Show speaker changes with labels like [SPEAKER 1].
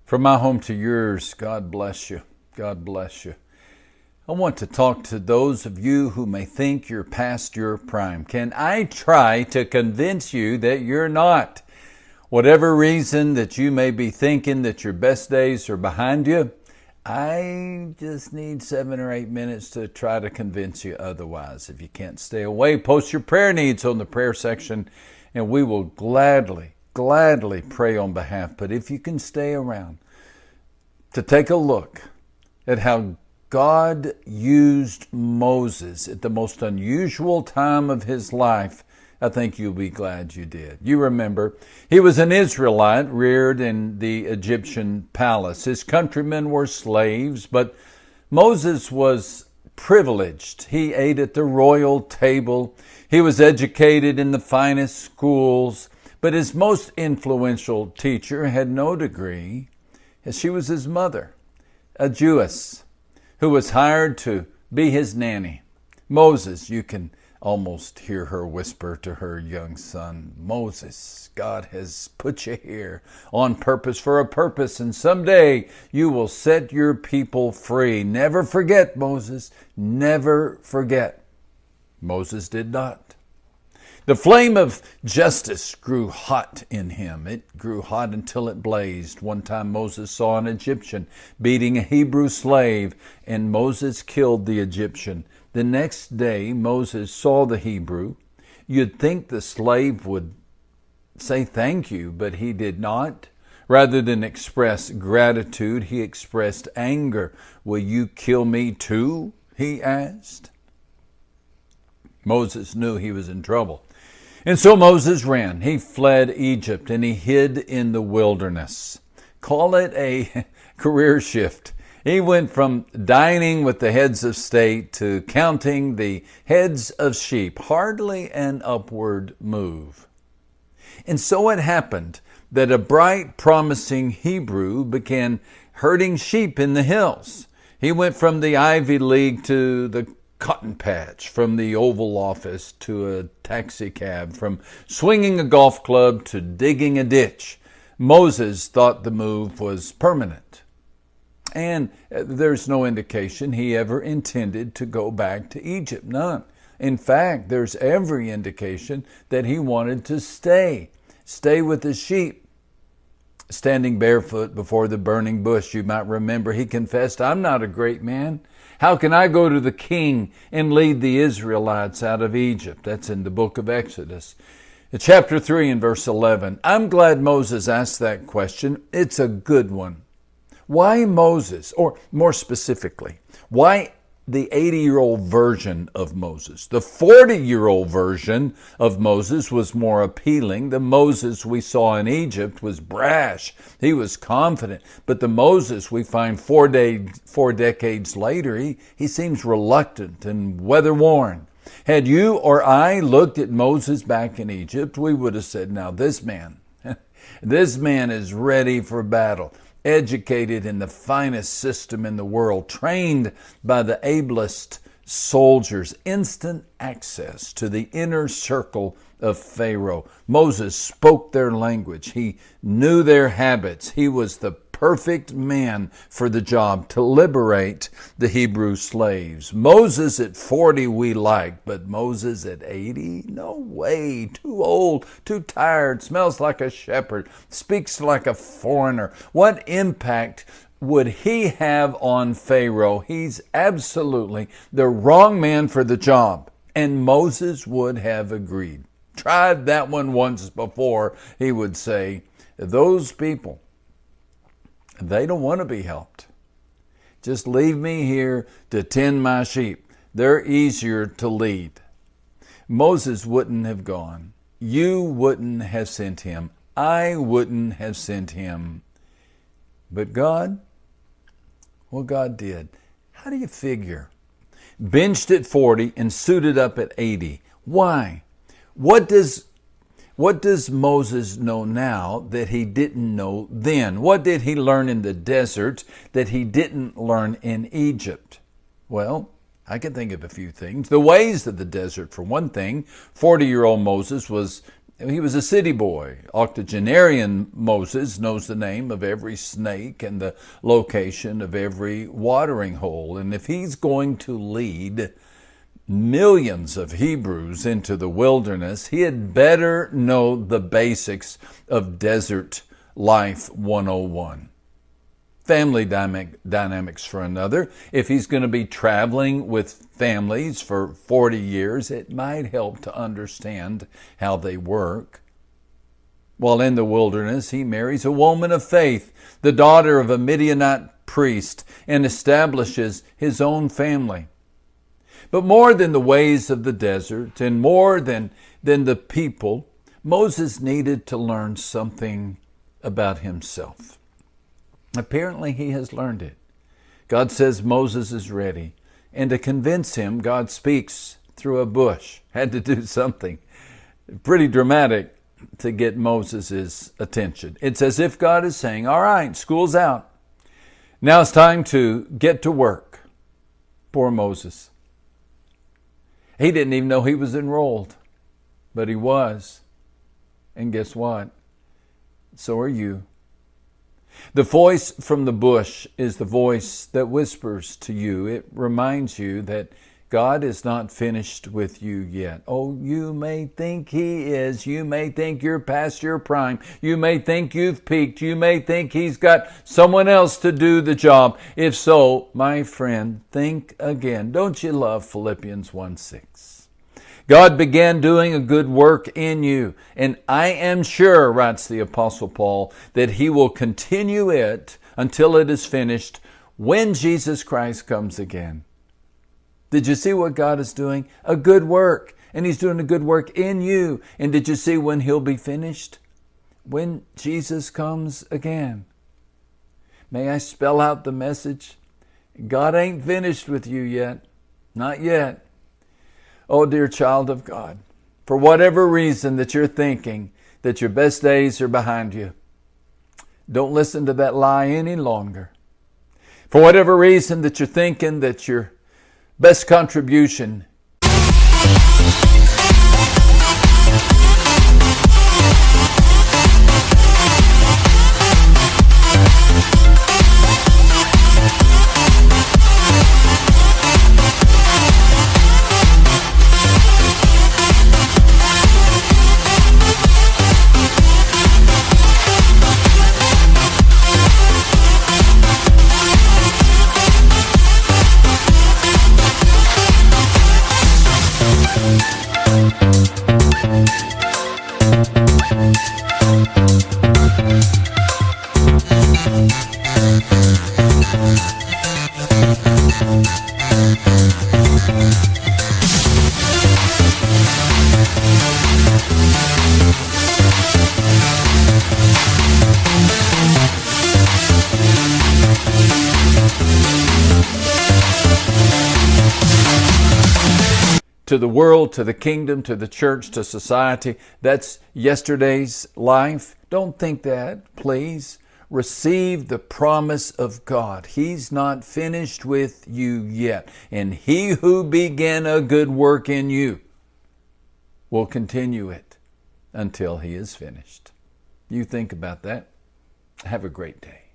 [SPEAKER 1] From my home to yours, God bless you. God bless you. I want to talk to those of you who may think you're past your prime. Can I try to convince you that you're not? Whatever reason that you may be thinking that your best days are behind you, I just need 7 or 8 minutes to try to convince you otherwise. If you can't stay away, post your prayer needs on the prayer section, and we will gladly pray on behalf. But if you can stay around to take a look at how God used Moses at the most unusual time of his life, I think you'll be glad you did. You remember, he was an Israelite reared in the Egyptian palace. His countrymen were slaves, but Moses was privileged. He ate at the royal table. He was educated in the finest schools, but his most influential teacher had no degree, as she was his mother, a Jewess, who was hired to be his nanny. Moses, you can almost hear her whisper to her young son, Moses, God has put you here on purpose for a purpose, and someday you will set your people free. Never forget, Moses, never forget. Moses did not. The flame of justice grew hot in him. It grew hot until it blazed. One time Moses saw an Egyptian beating a Hebrew slave, and Moses killed the Egyptian. The next day Moses saw the Hebrew. You'd think the slave would say thank you, but he did not. Rather than express gratitude, he expressed anger. Will you kill me too? He asked. Moses knew he was in trouble. And so Moses ran. He fled Egypt and he hid in the wilderness. Call it a career shift. He went from dining with the heads of state to counting the heads of sheep. Hardly an upward move. And so it happened that a bright, promising Hebrew began herding sheep in the hills. He went from the Ivy League to the cotton patch, from the Oval Office to a taxi cab, from swinging a golf club to digging a ditch. Moses thought the move was permanent. And there's no indication he ever intended to go back to Egypt. None. In fact, there's every indication that he wanted to stay with the sheep. Standing barefoot before the burning bush, you might remember, he confessed, I'm not a great man. How can I go to the king and lead the Israelites out of Egypt? That's in the book of Exodus. Chapter 3 and verse 11. I'm glad Moses asked that question. It's a good one. Why Moses? Or more specifically, why the 80-year-old version of Moses? The 40-year-old version of Moses was more appealing. The Moses we saw in Egypt was brash. He was confident. But the Moses we find 4 decades later, he seems reluctant and weather-worn. Had you or I looked at Moses back in Egypt, we would have said, now this man is ready for battle. Educated in the finest system in the world, trained by the ablest soldiers, instant access to the inner circle of Pharaoh. Moses spoke their language. He knew their habits. He was the perfect man for the job to liberate the Hebrew slaves. Moses at 40 we like, but Moses at 80? No way. Too old, too tired, smells like a shepherd, speaks like a foreigner. What impact would he have on Pharaoh? He's absolutely the wrong man for the job. And Moses would have agreed. Tried that one once before, he would say, those people, they don't want to be helped. Just leave me here to tend my sheep. They're easier to lead. Moses wouldn't have gone. You wouldn't have sent him. I wouldn't have sent him. But God? Well, God did. How do you figure? Benched at 40 and suited up at 80. Why? What does Moses know now that he didn't know then? What did he learn in the desert that he didn't learn in Egypt? Well, I can think of a few things. The ways of the desert, for one thing. 40-year-old Moses was He was a city boy. Octogenarian Moses knows the name of every snake and the location of every watering hole. And if he's going to lead millions of Hebrews into the wilderness, he had better know the basics of Desert Life 101. Family dynamics for another. If he's going to be traveling with families for 40 years, it might help to understand how they work. While in the wilderness, he marries a woman of faith, the daughter of a Midianite priest, and establishes his own family. But more than the ways of the desert and more than the people, Moses needed to learn something about himself. Apparently, he has learned it. God says Moses is ready. And to convince him, God speaks through a bush. Had to do something pretty dramatic to get Moses' attention. It's as if God is saying, all right, school's out. Now it's time to get to work. Poor Moses. He didn't even know he was enrolled, but he was. And guess what? So are you. The voice from the bush is the voice that whispers to you. It reminds you that God is not finished with you yet. Oh, you may think he is. You may think you're past your prime. You may think you've peaked. You may think he's got someone else to do the job. If so, my friend, think again. Don't you love Philippians 1:6? God began doing a good work in you, and I am sure, writes the Apostle Paul, that he will continue it until it is finished when Jesus Christ comes again. Did you see what God is doing? A good work, and he's doing a good work in you. And did you see when he'll be finished? When Jesus comes again. May I spell out the message? God ain't finished with you yet. Not yet. Oh, dear child of God, for whatever reason that you're thinking that your best days are behind you, don't listen to that lie any longer. For whatever reason that you're thinking that your best contribution to the world, to the kingdom, to the church, to society. That's yesterday's life. Don't think that, please. Receive the promise of God. He's not finished with you yet. And he who began a good work in you will continue it until he is finished. You think about that. Have a great day.